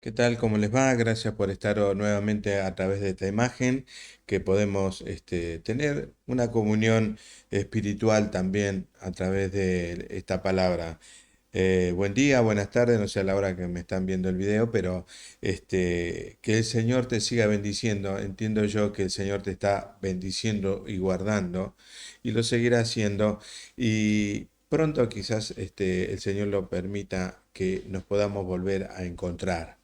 ¿Qué tal? ¿Cómo les va? Gracias por estar nuevamente a través de esta imagen, que podemos tener una comunión espiritual también a través de esta palabra. Buen día, buenas tardes, no sé a la hora que me están viendo el video, pero que el Señor te siga bendiciendo. Entiendo yo que el Señor te está bendiciendo y guardando y lo seguirá haciendo. Y pronto quizás el Señor lo permita que nos podamos volver a encontrar.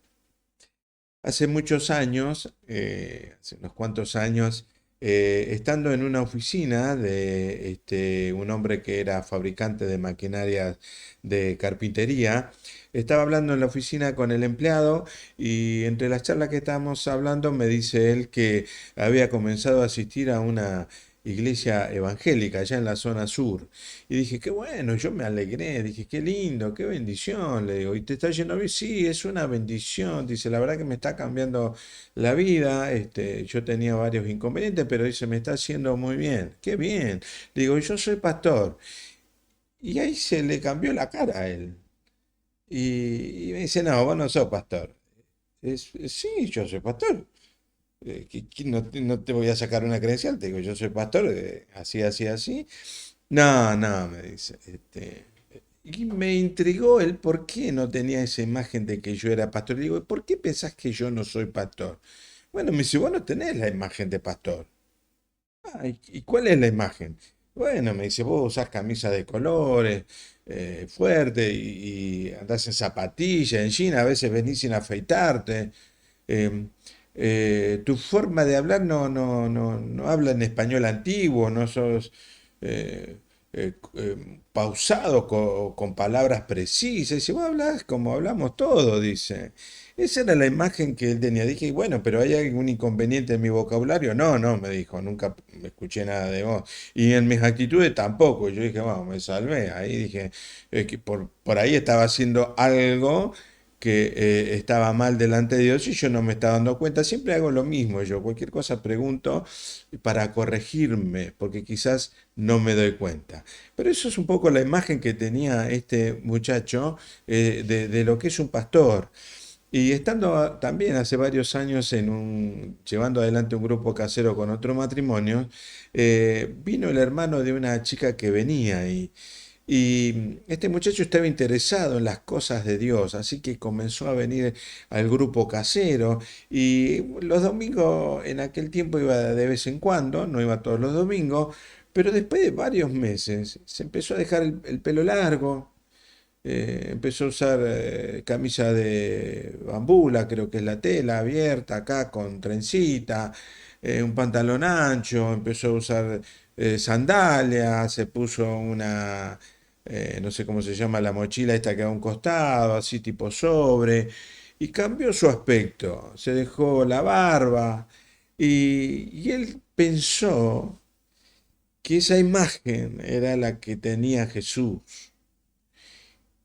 Hace muchos años, hace unos cuantos años, estando en una oficina de un hombre que era fabricante de maquinaria de carpintería, estaba hablando en la oficina con el empleado y entre las charlas que estábamos hablando me dice él que había comenzado a asistir a una iglesia evangélica allá en la zona sur. Y dije, qué bueno, yo me alegré, dije, qué lindo, qué bendición, le digo, ¿y te está yendo bien? Sí, es una bendición, dice, la verdad que me está cambiando la vida, yo tenía varios inconvenientes, pero dice, me está haciendo muy bien, qué bien. Le digo, yo soy pastor. Y ahí se le cambió la cara a él. Y me dice, no, vos no sos pastor. Sí, yo soy pastor. No te voy a sacar una credencial, te digo, yo soy pastor, así, así, así. No, no, me dice. Y me intrigó el por qué no tenía esa imagen de que yo era pastor. Y digo, ¿por qué pensás que yo no soy pastor? Bueno, me dice, vos no tenés la imagen de pastor. Ah, ¿y cuál es la imagen? Bueno, me dice, vos usás camisa de colores, fuerte, y andás en zapatillas, en jean, a veces venís sin afeitarte. em, Tu forma de hablar no habla en español antiguo, no sos eh, pausado con palabras precisas. Dice, vos hablas como hablamos todos, dice. Esa era la imagen que él tenía. Dije, bueno, pero ¿hay algún inconveniente en mi vocabulario? No, no, me dijo, nunca me escuché nada de vos. Y en mis actitudes tampoco. Yo dije, vamos, me salvé. Ahí dije, que por ahí estaba haciendo algo que estaba mal delante de Dios y yo no me estaba dando cuenta. Siempre hago lo mismo yo, cualquier cosa pregunto para corregirme, porque quizás no me doy cuenta. Pero eso es un poco la imagen que tenía este muchacho de lo que es un pastor. Y estando también hace varios años llevando adelante un grupo casero con otro matrimonio, vino el hermano de una chica que venía y este muchacho estaba interesado en las cosas de Dios, así que comenzó a venir al grupo casero y los domingos en aquel tiempo iba de vez en cuando, no iba todos los domingos, pero después de varios meses se empezó a dejar el pelo largo, empezó a usar camisa de bambula, creo que es la tela abierta acá con trencita, un pantalón ancho, empezó a usar sandalias, se puso no sé cómo se llama la mochila esta que va a un costado, así tipo sobre, y cambió su aspecto, se dejó la barba y él pensó que esa imagen era la que tenía Jesús.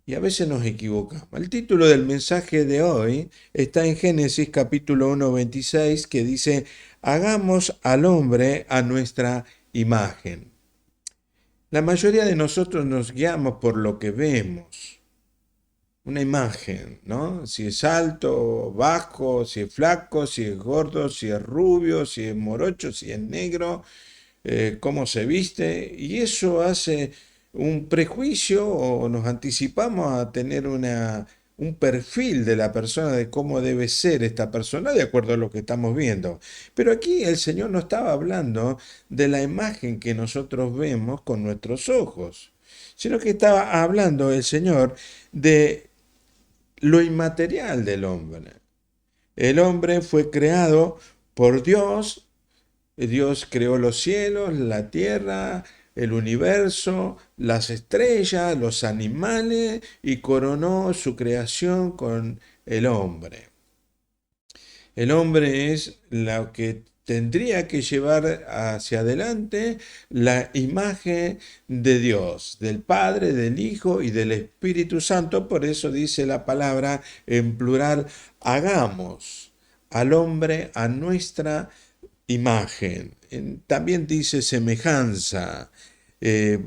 Y a veces nos equivocamos. El título del mensaje de hoy está en Génesis capítulo 1:26 que dice, hagamos al hombre a nuestra imagen. La mayoría de nosotros nos guiamos por lo que vemos, una imagen, ¿no? Si es alto, bajo, si es flaco, si es gordo, si es rubio, si es morocho, si es negro, cómo se viste, y eso hace un prejuicio o nos anticipamos a tener un perfil de la persona, de cómo debe ser esta persona de acuerdo a lo que estamos viendo. Pero aquí el Señor no estaba hablando de la imagen que nosotros vemos con nuestros ojos, sino que estaba hablando el Señor de lo inmaterial del hombre. El hombre fue creado por Dios. Dios creó los cielos, la tierra, el universo, las estrellas, los animales y coronó su creación con el hombre. El hombre es lo que tendría que llevar hacia adelante la imagen de Dios, del Padre, del Hijo y del Espíritu Santo. Por eso dice la palabra en plural, hagamos al hombre a nuestra imagen. También dice semejanza. Eh,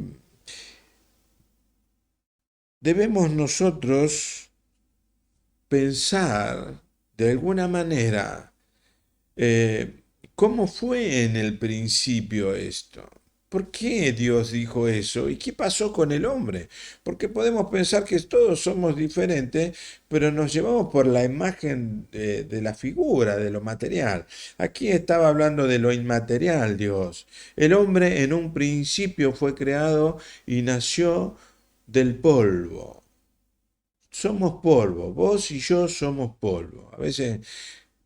Debemos nosotros pensar de alguna manera, eh, ¿cómo fue en el principio esto? ¿Por qué Dios dijo eso? ¿Y qué pasó con el hombre? Porque podemos pensar que todos somos diferentes, pero nos llevamos por la imagen de la figura, de lo material. Aquí estaba hablando de lo inmaterial, Dios. El hombre en un principio fue creado y nació del polvo. Somos polvo, vos y yo somos polvo. A veces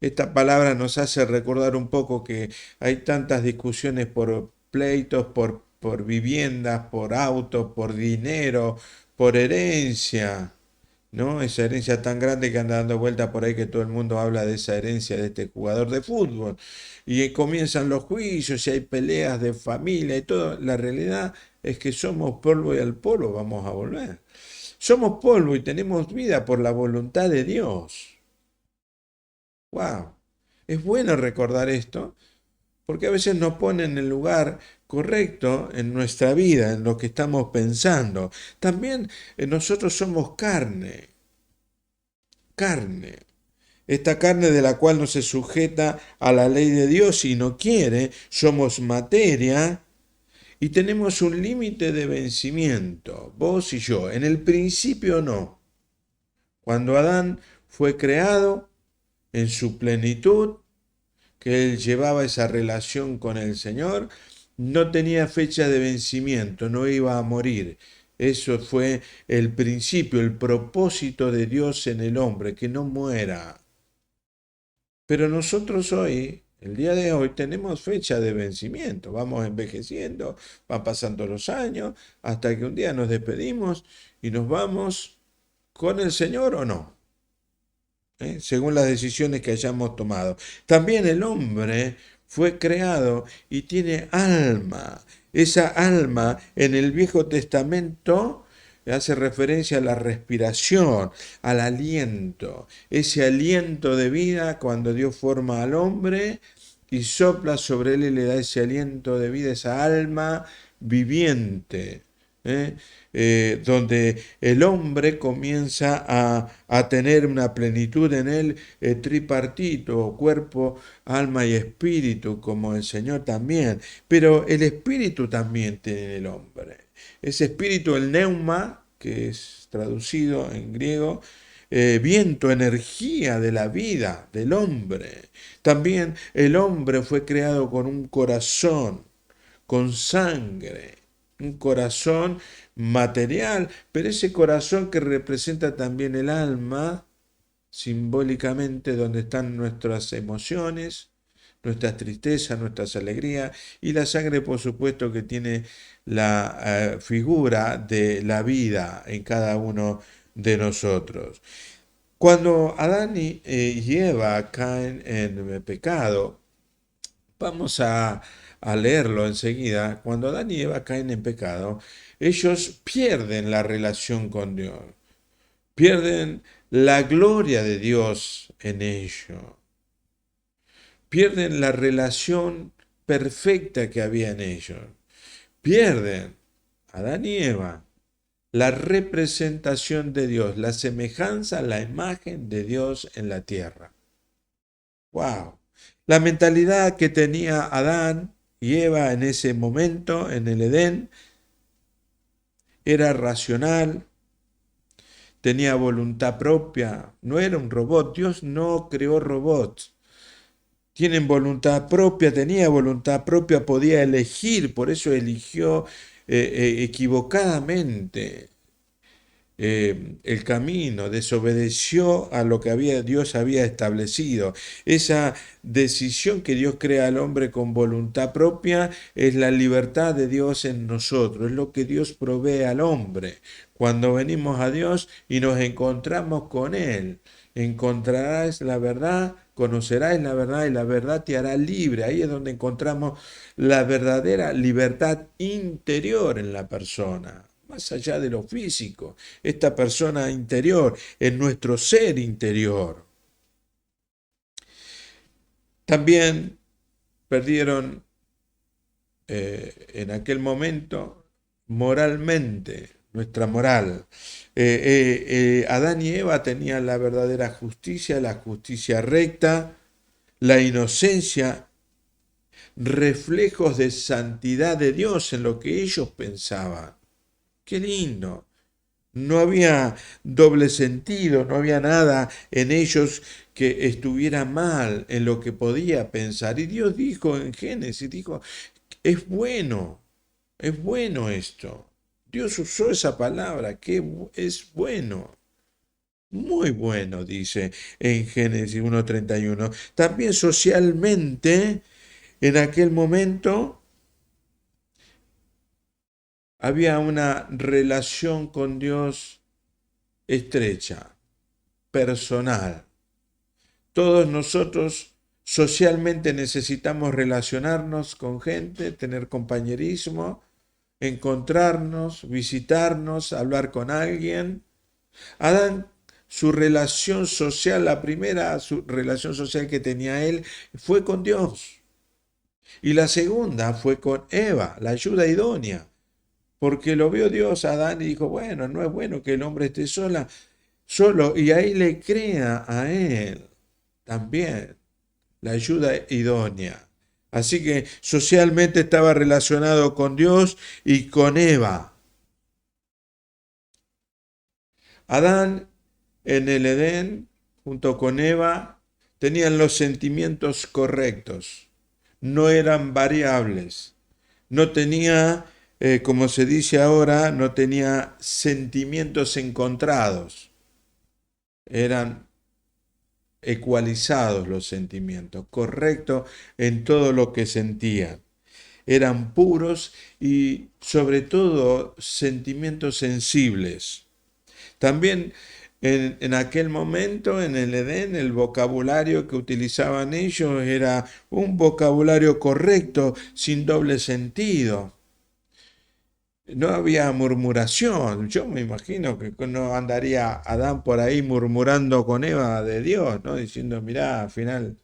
esta palabra nos hace recordar un poco que hay tantas discusiones por pleitos, por viviendas, por autos, por dinero, por herencia, ¿no? Esa herencia tan grande que anda dando vuelta por ahí que todo el mundo habla de esa herencia de este jugador de fútbol. Y comienzan los juicios y hay peleas de familia y todo. La realidad es que somos polvo y al polvo vamos a volver. Somos polvo y tenemos vida por la voluntad de Dios. ¡Wow! Es bueno recordar esto porque a veces nos pone en el lugar correcto en nuestra vida, en lo que estamos pensando. También nosotros somos carne, carne. Esta carne de la cual no se sujeta a la ley de Dios y no quiere, somos materia y tenemos un límite de vencimiento, vos y yo. En el principio no. Cuando Adán fue creado en su plenitud, que él llevaba esa relación con el Señor, no tenía fecha de vencimiento, no iba a morir. Eso fue el principio, el propósito de Dios en el hombre, que no muera. Pero nosotros hoy, el día de hoy, tenemos fecha de vencimiento. Vamos envejeciendo, van pasando los años, hasta que un día nos despedimos y nos vamos con el Señor o no. Según las decisiones que hayamos tomado. También el hombre fue creado y tiene alma. Esa alma en el Viejo Testamento hace referencia a la respiración, al aliento. Ese aliento de vida cuando Dios forma al hombre y sopla sobre él y le da ese aliento de vida, esa alma viviente. ¿eh? Donde el hombre comienza a tener una plenitud en él tripartito, cuerpo, alma y espíritu, como el Señor también. Pero el espíritu también tiene el hombre. Ese espíritu, el neuma, que es traducido en griego, viento, energía de la vida del hombre. También el hombre fue creado con un corazón, con sangre, un corazón material, pero ese corazón que representa también el alma, simbólicamente donde están nuestras emociones, nuestras tristezas, nuestras alegrías, y la sangre, por supuesto, que tiene la figura de la vida en cada uno de nosotros. Cuando Adán y Eva caen en pecado, vamos a leerlo enseguida. Cuando Adán y Eva caen en pecado, ellos pierden la relación con Dios, pierden la gloria de Dios en ello, pierden la relación perfecta que había en ellos, pierden, Adán y Eva, la representación de Dios, la semejanza, la imagen de Dios en la tierra. ¡Wow! La mentalidad que tenía Adán y Eva en ese momento, en el Edén, era racional, tenía voluntad propia, no era un robot. Dios no creó robots. Tienen voluntad propia, tenía voluntad propia, podía elegir, por eso eligió equivocadamente el camino, desobedeció a lo que Dios había establecido. Esa decisión que Dios crea al hombre con voluntad propia es la libertad de Dios en nosotros, es lo que Dios provee al hombre. Cuando venimos a Dios y nos encontramos con Él, encontrarás la verdad, conocerás la verdad y la verdad te hará libre. Ahí es donde encontramos la verdadera libertad interior en la persona, más allá de lo físico. Esta persona interior, en nuestro ser interior. También perdieron en aquel momento moralmente nuestra moral. Adán y Eva tenían la verdadera justicia, la justicia recta, la inocencia, reflejos de santidad de Dios en lo que ellos pensaban. Qué lindo. No había doble sentido, no había nada en ellos que estuviera mal en lo que podía pensar. Y Dios dijo en Génesis, dijo, es bueno esto. Dios usó esa palabra, que es bueno. Muy bueno, dice en Génesis 1:31. También socialmente, en aquel momento, había una relación con Dios estrecha, personal. Todos nosotros socialmente necesitamos relacionarnos con gente, tener compañerismo, encontrarnos, visitarnos, hablar con alguien. Adán, su relación social, la primera relación social que tenía él, fue con Dios. Y la segunda fue con Eva, la ayuda idónea. Porque lo vio Dios a Adán y dijo, bueno, no es bueno que el hombre esté solo, y ahí le crea a él también la ayuda idónea. Así que socialmente estaba relacionado con Dios y con Eva. Adán en el Edén, junto con Eva, tenían los sentimientos correctos, no eran variables, no tenía, como se dice ahora, no tenía sentimientos encontrados, eran ecualizados los sentimientos, correctos en todo lo que sentían. Eran puros y sobre todo sentimientos sensibles. También en aquel momento, en el Edén, el vocabulario que utilizaban ellos era un vocabulario correcto, sin doble sentido. No había murmuración. Yo me imagino que no andaría Adán por ahí murmurando con Eva de Dios, ¿no? Diciendo, mirá, al final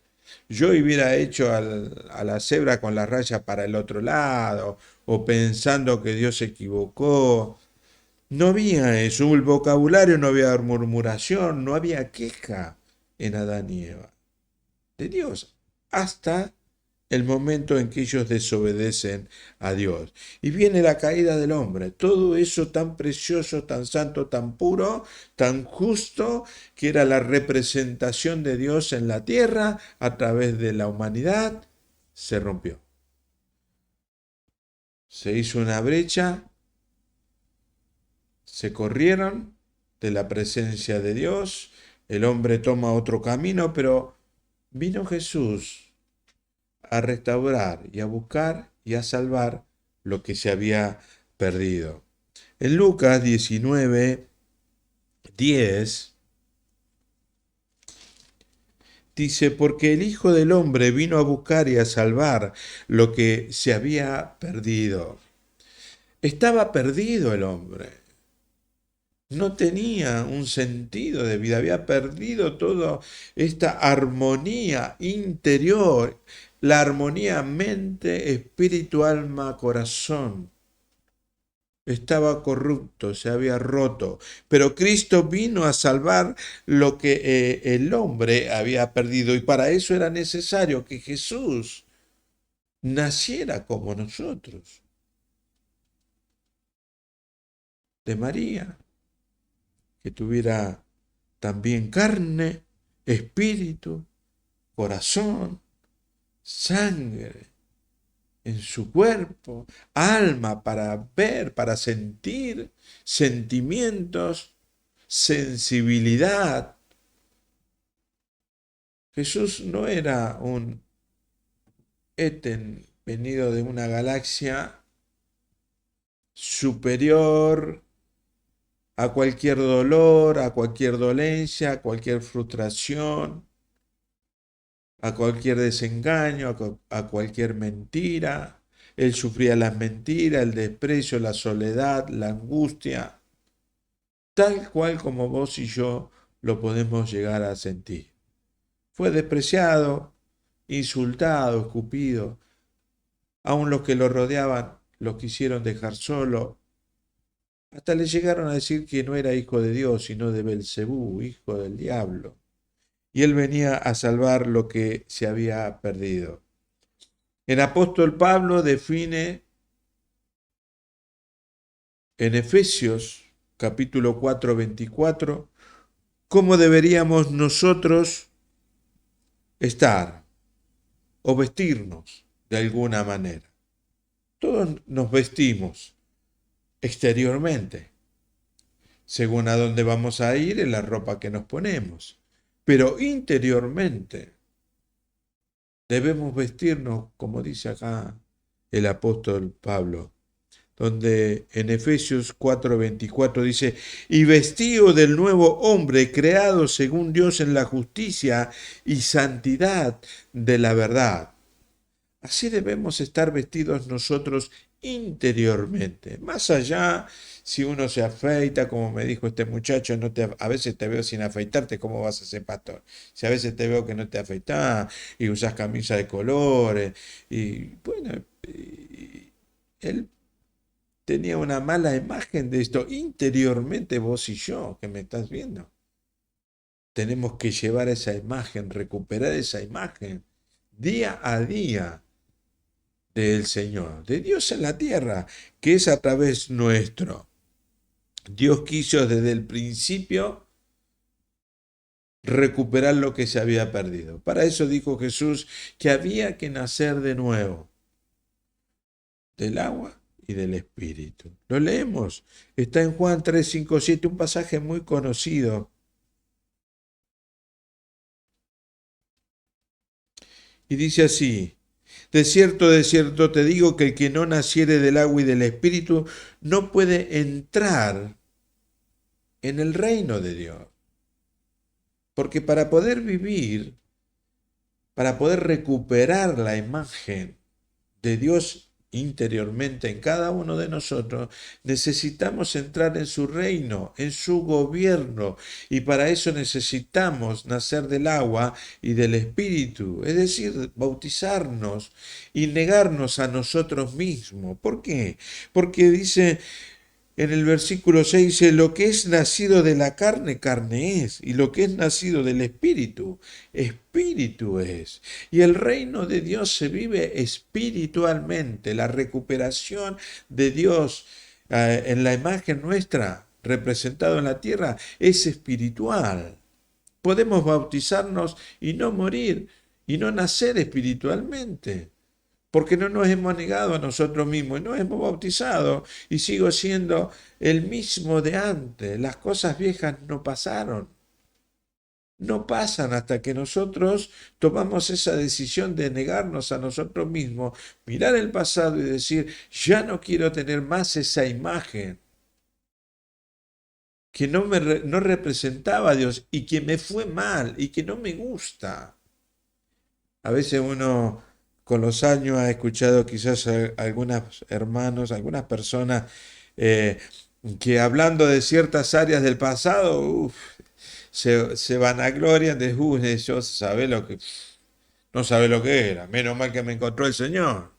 yo hubiera hecho a la cebra con la raya para el otro lado, o pensando que Dios se equivocó. No había eso, el vocabulario, no había murmuración, no había queja en Adán y Eva de Dios, hasta el momento en que ellos desobedecen a Dios. Y viene la caída del hombre, todo eso tan precioso, tan santo, tan puro, tan justo, que era la representación de Dios en la tierra a través de la humanidad, se rompió. Se hizo una brecha, se corrieron de la presencia de Dios, el hombre toma otro camino, pero vino Jesús a restaurar y a buscar y a salvar lo que se había perdido. En Lucas 19:10 dice, porque el Hijo del Hombre vino a buscar y a salvar lo que se había perdido. Estaba perdido el hombre. No tenía un sentido de vida, había perdido toda esta armonía interior, la armonía mente, espíritu, alma, corazón. Estaba corrupto, se había roto, pero Cristo vino a salvar lo que el hombre había perdido y para eso era necesario que Jesús naciera como nosotros, de María, que tuviera también carne, espíritu, corazón, sangre en su cuerpo, alma para ver, para sentir, sentimientos, sensibilidad. Jesús no era un éten venido de una galaxia superior a cualquier dolor, a cualquier dolencia, a cualquier frustración, a cualquier desengaño, a cualquier mentira. Él sufría las mentiras, el desprecio, la soledad, la angustia, tal cual como vos y yo lo podemos llegar a sentir. Fue despreciado, insultado, escupido. Aun los que lo rodeaban lo quisieron dejar solo. Hasta le llegaron a decir que no era hijo de Dios, sino de Belcebú, hijo del diablo. Y él venía a salvar lo que se había perdido. El apóstol Pablo define en Efesios capítulo 4, 24, cómo deberíamos nosotros estar o vestirnos de alguna manera. Todos nos vestimos exteriormente, según a dónde vamos a ir en la ropa que nos ponemos, pero interiormente debemos vestirnos, como dice acá el apóstol Pablo, donde en Efesios 4:24 dice, y vestido del nuevo hombre creado según Dios en la justicia y santidad de la verdad. Así debemos estar vestidos nosotros interiormente. Más allá, si uno se afeita, como me dijo este muchacho, a veces te veo sin afeitarte, ¿cómo vas a ser pastor? Si a veces te veo que no te afeitás y usas camisa de colores, y bueno, él tenía una mala imagen de esto. Interiormente vos y yo, que me estás viendo, tenemos que llevar esa imagen, recuperar esa imagen día a día del Señor, de Dios en la tierra, que es a través nuestro. Dios quiso desde el principio recuperar lo que se había perdido. Para eso dijo Jesús que había que nacer de nuevo, del agua y del Espíritu. Lo leemos, está en Juan 3, 5, 7, un pasaje muy conocido. Y dice así, de cierto te digo que el que no naciere del agua y del Espíritu no puede entrar en el reino de Dios. Porque para poder vivir, para poder recuperar la imagen de Dios interiormente en cada uno de nosotros, necesitamos entrar en su reino, en su gobierno, y para eso necesitamos nacer del agua y del Espíritu, es decir, bautizarnos y negarnos a nosotros mismos. ¿Por qué? Porque dice en el versículo 6 dice, lo que es nacido de la carne, carne es, y lo que es nacido del espíritu, espíritu es. Y el reino de Dios se vive espiritualmente, la recuperación de Dios en la imagen nuestra, representado en la tierra, es espiritual. Podemos bautizarnos y no morir, y no nacer espiritualmente porque no nos hemos negado a nosotros mismos, y nos hemos bautizado y sigo siendo el mismo de antes. Las cosas viejas no pasaron, no pasan hasta que nosotros tomamos esa decisión de negarnos a nosotros mismos, mirar el pasado y decir, ya no quiero tener más esa imagen que no representaba a Dios y que me fue mal y que no me gusta. A veces uno con los años ha escuchado quizás a algunos hermanos, algunas personas eh, que hablando de ciertas áreas del pasado, se vanaglorian de, yo sabe lo que, no sabe lo que era, menos mal que me encontró el Señor.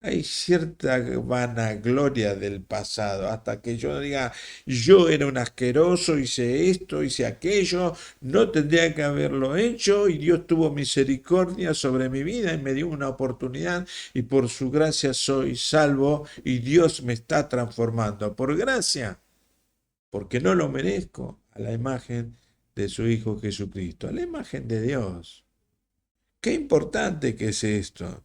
Hay cierta vanagloria del pasado, hasta que yo diga, yo era un asqueroso, hice esto, hice aquello, no tendría que haberlo hecho y Dios tuvo misericordia sobre mi vida y me dio una oportunidad y por su gracia soy salvo y Dios me está transformando. Por gracia, porque no lo merezco, a la imagen de su Hijo Jesucristo, a la imagen de Dios. Qué importante que es esto.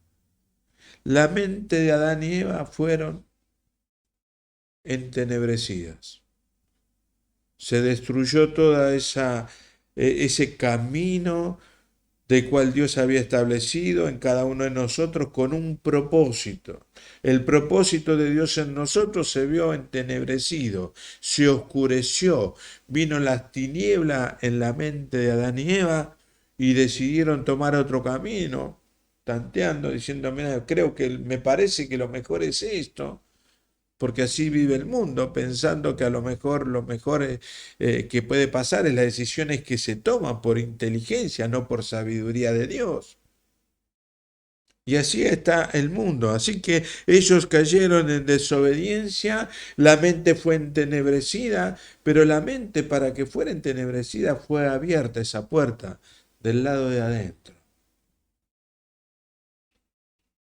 La mente de Adán y Eva fueron entenebrecidas. Se destruyó toda ese camino del cual Dios había establecido en cada uno de nosotros con un propósito. El propósito de Dios en nosotros se vio entenebrecido, se oscureció, vino las tinieblas en la mente de Adán y Eva y decidieron tomar otro camino, tanteando, diciendo, mira, creo que me parece que lo mejor es esto, porque así vive el mundo, pensando que a lo mejor que puede pasar es las decisiones que se toman por inteligencia, no por sabiduría de Dios. Y así está el mundo. Así que ellos cayeron en desobediencia, la mente fue entenebrecida, pero la mente para que fuera entenebrecida fue abierta esa puerta del lado de adentro.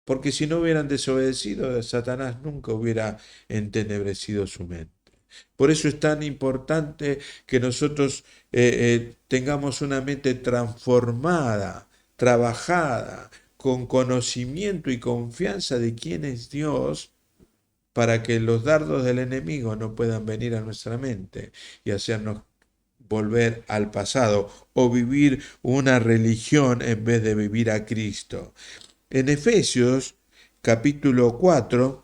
Porque si no hubieran desobedecido, Satanás nunca hubiera entenebrecido su mente. Por eso es tan importante que nosotros tengamos una mente transformada, trabajada, con conocimiento y confianza de quién es Dios, para que los dardos del enemigo no puedan venir a nuestra mente y hacernos volver al pasado o vivir una religión en vez de vivir a Cristo. En Efesios capítulo 4,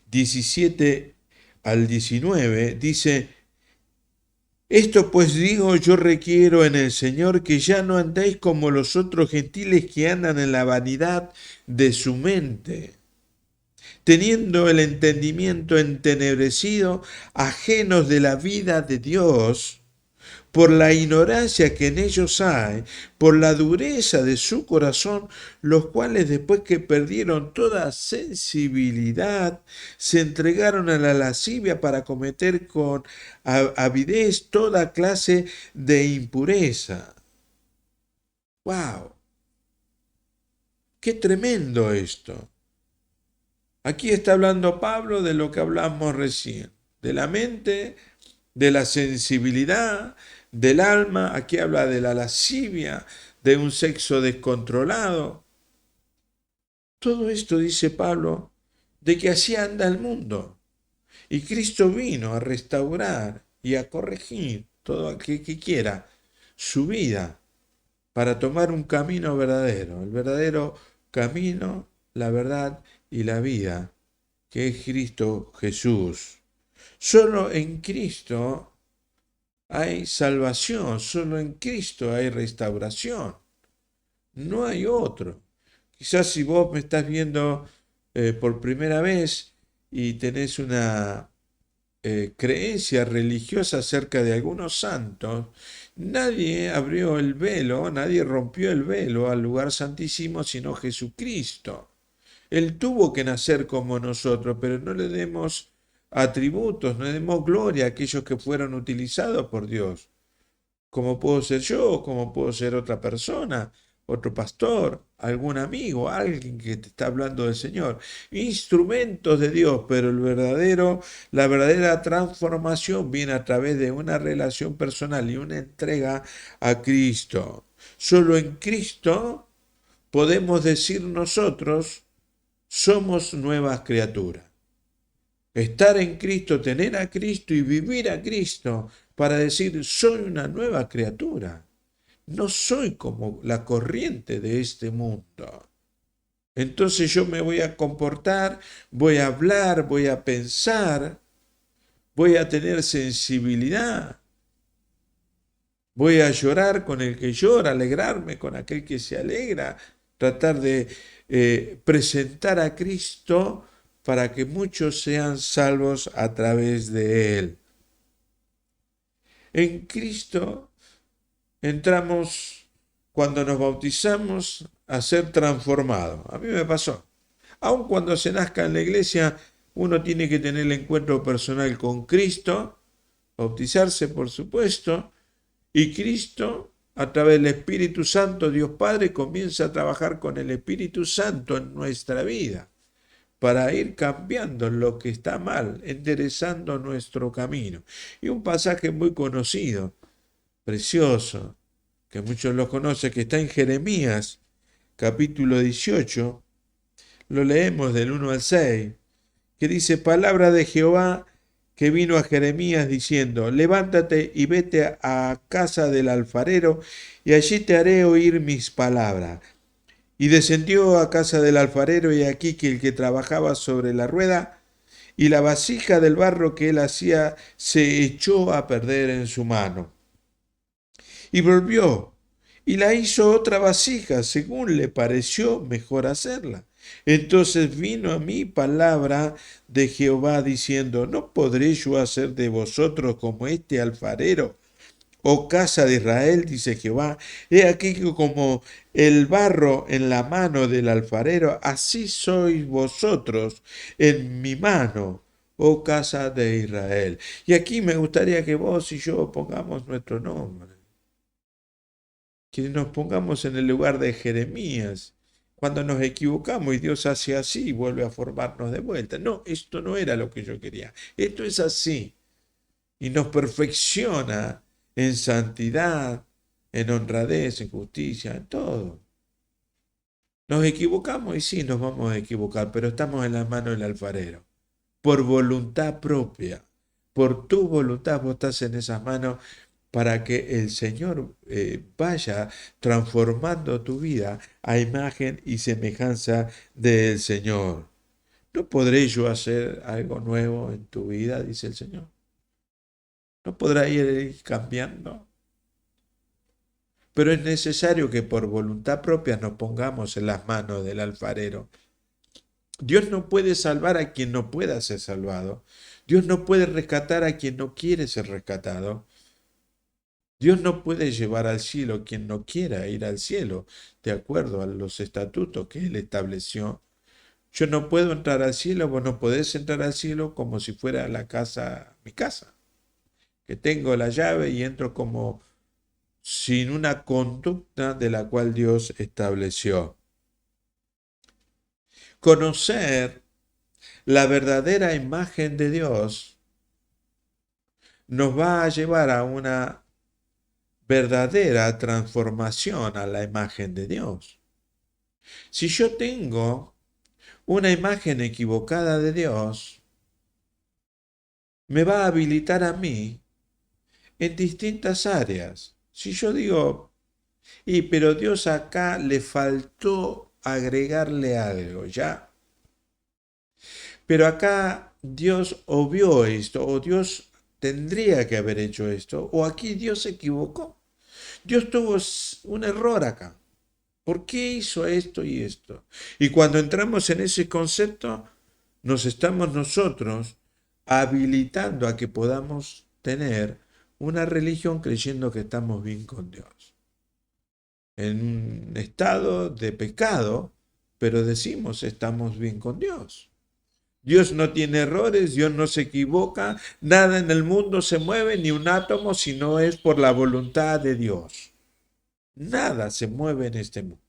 17 al 19, dice: esto pues digo, yo requiero en el Señor que ya no andéis como los otros gentiles que andan en la vanidad de su mente, teniendo el entendimiento entenebrecido, ajenos de la vida de Dios, por la ignorancia que en ellos hay, por la dureza de su corazón, los cuales después que perdieron toda sensibilidad, se entregaron a la lascivia para cometer con avidez toda clase de impureza. ¡Wow! ¡Qué tremendo esto! Aquí está hablando Pablo de lo que hablamos recién, de la mente, de la sensibilidad, del alma. Aquí habla de la lascivia, de un sexo descontrolado. Todo esto dice Pablo de que así anda el mundo. Y Cristo vino a restaurar y a corregir todo aquel que quiera su vida para tomar un camino verdadero, el verdadero camino, la verdad y la vida, que es Cristo Jesús. Solo en Cristo hay salvación, solo en Cristo hay restauración, no hay otro. Quizás si vos me estás viendo por primera vez y tenés una creencia religiosa acerca de algunos santos, nadie abrió el velo, nadie rompió el velo al lugar santísimo sino Jesucristo. Él tuvo que nacer como nosotros, pero no le demos atributos, no le demos gloria a aquellos que fueron utilizados por Dios, como puedo ser yo, como puedo ser otra persona, otro pastor, algún amigo, alguien que te está hablando del Señor. Instrumentos de Dios, pero la verdadera transformación viene a través de una relación personal y una entrega a Cristo. Solo en Cristo podemos decir nosotros, somos nuevas criaturas. Estar en Cristo, tener a Cristo y vivir a Cristo para decir, soy una nueva criatura. No soy como la corriente de este mundo. Entonces yo me voy a comportar, voy a hablar, voy a pensar, voy a tener sensibilidad, voy a llorar con el que llora, alegrarme con aquel que se alegra, tratar de presentar a Cristo para que muchos sean salvos a través de Él. En Cristo entramos, cuando nos bautizamos, a ser transformados. A mí me pasó. Aun cuando se nazca en la iglesia, uno tiene que tener el encuentro personal con Cristo, bautizarse por supuesto, y Cristo, a través del Espíritu Santo, Dios Padre, comienza a trabajar con el Espíritu Santo en nuestra vida, para ir cambiando lo que está mal, enderezando nuestro camino. Y un pasaje muy conocido, precioso, que muchos lo conocen, que está en Jeremías, capítulo 18, lo leemos del 1 al 6, que dice: palabra de Jehová que vino a Jeremías diciendo: levántate y vete a casa del alfarero, y allí te haré oír mis palabras. Y descendió a casa del alfarero, y aquí que el que trabajaba sobre la rueda, y la vasija del barro que él hacía se echó a perder en su mano. Y volvió, y la hizo otra vasija, según le pareció mejor hacerla. Entonces vino a mí palabra de Jehová diciendo: ¿no podré yo hacer de vosotros como este alfarero, Oh casa de Israel, dice Jehová, he aquí que como el barro en la mano del alfarero, así sois vosotros en mi mano, oh casa de Israel. Y aquí me gustaría que vos y yo pongamos nuestro nombre, que nos pongamos en el lugar de Jeremías, cuando nos equivocamos y Dios hace así y vuelve a formarnos de vuelta. No, esto no era lo que yo quería, esto es así y nos perfecciona en santidad, en honradez, en justicia, en todo. Nos equivocamos y sí nos vamos a equivocar, pero estamos en las manos del alfarero, por voluntad propia, por tu voluntad vos estás en esas manos para que el Señor vaya transformando tu vida a imagen y semejanza del Señor. ¿No podré yo hacer algo nuevo en tu vida? Dice el Señor. ¿No podrá ir cambiando? Pero es necesario que por voluntad propia nos pongamos en las manos del alfarero. Dios no puede salvar a quien no pueda ser salvado. Dios no puede rescatar a quien no quiere ser rescatado. Dios no puede llevar al cielo a quien no quiera ir al cielo, de acuerdo a los estatutos que Él estableció. Yo no puedo entrar al cielo, vos no podés entrar al cielo como si fuera la casa, mi casa, que tengo la llave y entro como sin una conducta de la cual Dios estableció. Conocer la verdadera imagen de Dios nos va a llevar a una verdadera transformación a la imagen de Dios. Si yo tengo una imagen equivocada de Dios, me va a habilitar a mí en distintas áreas. Si yo digo, pero Dios acá le faltó agregarle algo, ya. Pero acá Dios obvió esto, o Dios tendría que haber hecho esto, o aquí Dios se equivocó. Dios tuvo un error acá. ¿Por qué hizo esto y esto? Y cuando entramos en ese concepto, nos estamos nosotros habilitando a que podamos tener una religión creyendo que estamos bien con Dios. En un estado de pecado, pero decimos estamos bien con Dios. Dios no tiene errores, Dios no se equivoca, nada en el mundo se mueve, ni un átomo, si no es por la voluntad de Dios. Nada se mueve en este mundo.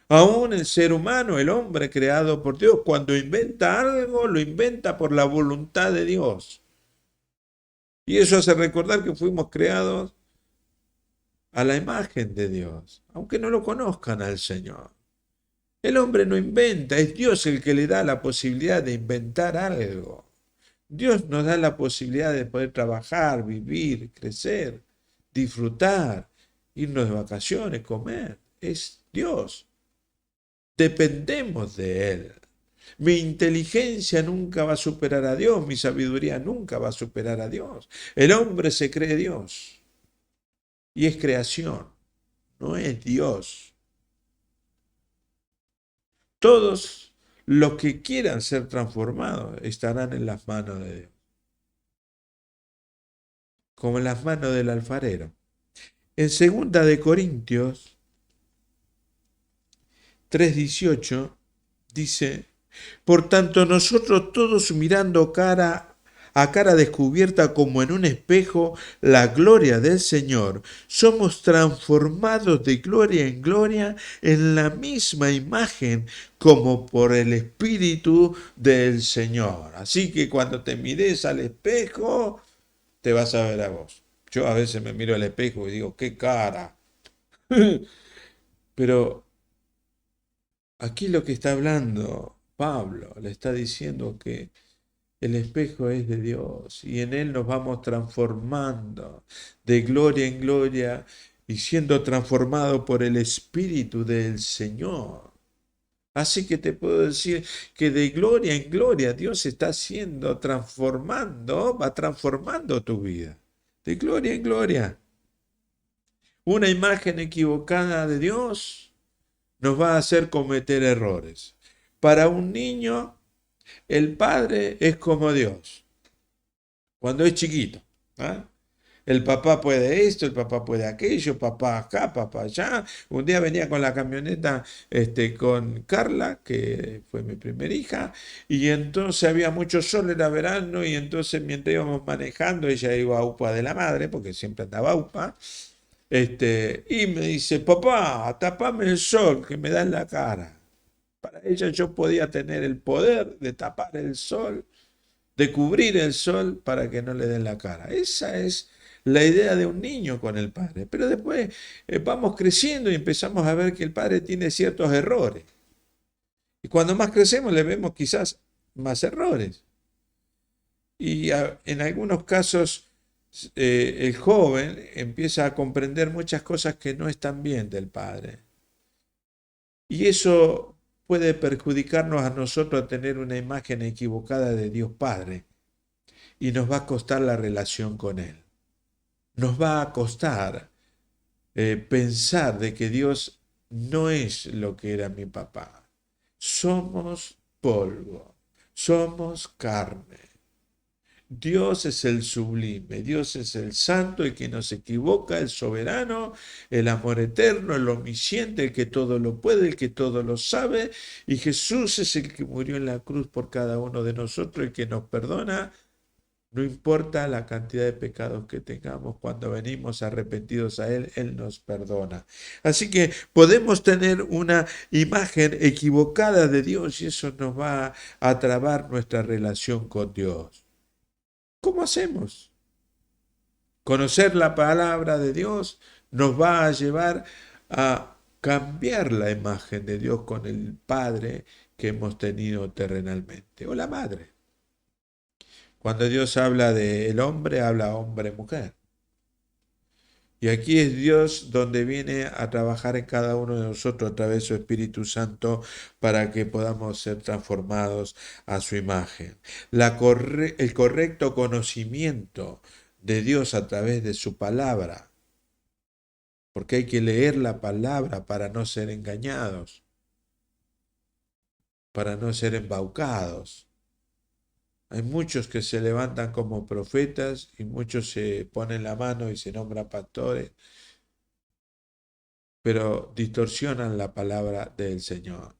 Aún el ser humano, el hombre creado por Dios, cuando inventa algo, lo inventa por la voluntad de Dios. Y eso hace recordar que fuimos creados a la imagen de Dios, aunque no lo conozcan al Señor. El hombre no inventa, es Dios el que le da la posibilidad de inventar algo. Dios nos da la posibilidad de poder trabajar, vivir, crecer, disfrutar, irnos de vacaciones, comer. Es Dios. Dependemos de Él. Mi inteligencia nunca va a superar a Dios, mi sabiduría nunca va a superar a Dios. El hombre se cree Dios y es creación, no es Dios. Todos los que quieran ser transformados estarán en las manos de Dios, como en las manos del alfarero. En 2 Corintios 3:18 dice, por tanto nosotros todos mirando cara a cara descubierta como en un espejo la gloria del Señor, somos transformados de gloria en gloria en la misma imagen como por el Espíritu del Señor. Así que cuando te mires al espejo, te vas a ver a vos. Yo a veces me miro al espejo y digo, qué cara. Pero aquí lo que está hablando Pablo, le está diciendo que el espejo es de Dios y en él nos vamos transformando de gloria en gloria y siendo transformado por el Espíritu del Señor. Así que te puedo decir que de gloria en gloria Dios está haciendo, transformando, va transformando tu vida. De gloria en gloria. Una imagen equivocada de Dios nos va a hacer cometer errores. Para un niño, el padre es como Dios, cuando es chiquito. ¿Ah? El papá puede esto, el papá puede aquello, papá acá, papá allá. Un día venía con la camioneta con Carla, que fue mi primera hija, y entonces había mucho sol, era verano, y entonces mientras íbamos manejando, ella iba a UPA de la madre, porque siempre andaba a UPA, y me dice, papá, tapame el sol que me da en la cara. Para ella yo podía tener el poder de tapar el sol, de cubrir el sol para que no le den la cara. Esa es la idea de un niño con el padre. Pero después vamos creciendo y empezamos a ver que el padre tiene ciertos errores. Y cuando más crecemos le vemos quizás más errores. Y en algunos casos el joven empieza a comprender muchas cosas que no están bien del padre. Y eso puede perjudicarnos a nosotros a tener una imagen equivocada de Dios Padre. Y nos va a costar la relación con Él. Nos va a costar pensar de que Dios no es lo que era mi papá. Somos polvo, somos carne. Dios es el sublime, Dios es el santo, el que no se equivoca, el soberano, el amor eterno, el omnisciente, el que todo lo puede, el que todo lo sabe. Y Jesús es el que murió en la cruz por cada uno de nosotros, el que nos perdona. No importa la cantidad de pecados que tengamos, cuando venimos arrepentidos a Él, Él nos perdona. Así que podemos tener una imagen equivocada de Dios y eso nos va a trabar nuestra relación con Dios. ¿Cómo hacemos? Conocer la palabra de Dios nos va a llevar a cambiar la imagen de Dios con el Padre que hemos tenido terrenalmente, o la Madre. Cuando Dios habla del hombre, habla hombre-mujer. Y aquí es Dios donde viene a trabajar en cada uno de nosotros a través de su Espíritu Santo para que podamos ser transformados a su imagen. El correcto conocimiento de Dios a través de su palabra, porque hay que leer la palabra para no ser engañados, para no ser embaucados. Hay muchos que se levantan como profetas y muchos se ponen la mano y se nombran pastores, pero distorsionan la palabra del Señor.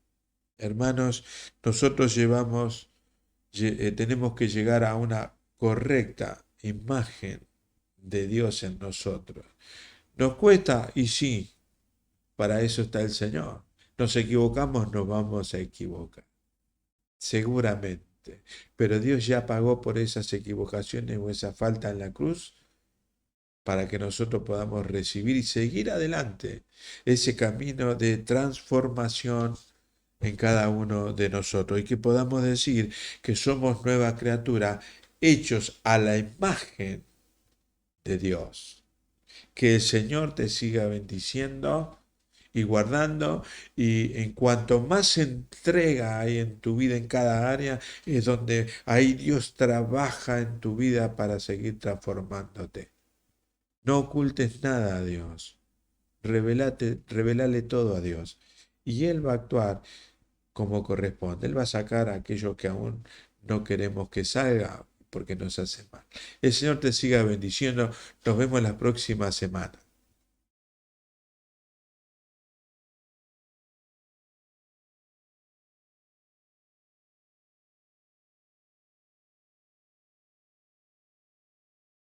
Hermanos, nosotros tenemos que llegar a una correcta imagen de Dios en nosotros. ¿Nos cuesta? Y sí, para eso está el Señor. Nos equivocamos, nos vamos a equivocar. Seguramente. Pero Dios ya pagó por esas equivocaciones o esa falta en la cruz para que nosotros podamos recibir y seguir adelante ese camino de transformación en cada uno de nosotros y que podamos decir que somos nueva criatura hechos a la imagen de Dios. Que el Señor te siga bendiciendo y guardando, y en cuanto más entrega hay en tu vida en cada área, es donde ahí Dios trabaja en tu vida para seguir transformándote. No ocultes nada a Dios. Revelale todo a Dios. Y Él va a actuar como corresponde. Él va a sacar a aquello que aún no queremos que salga porque nos hace mal. El Señor te siga bendiciendo. Nos vemos la próxima semana.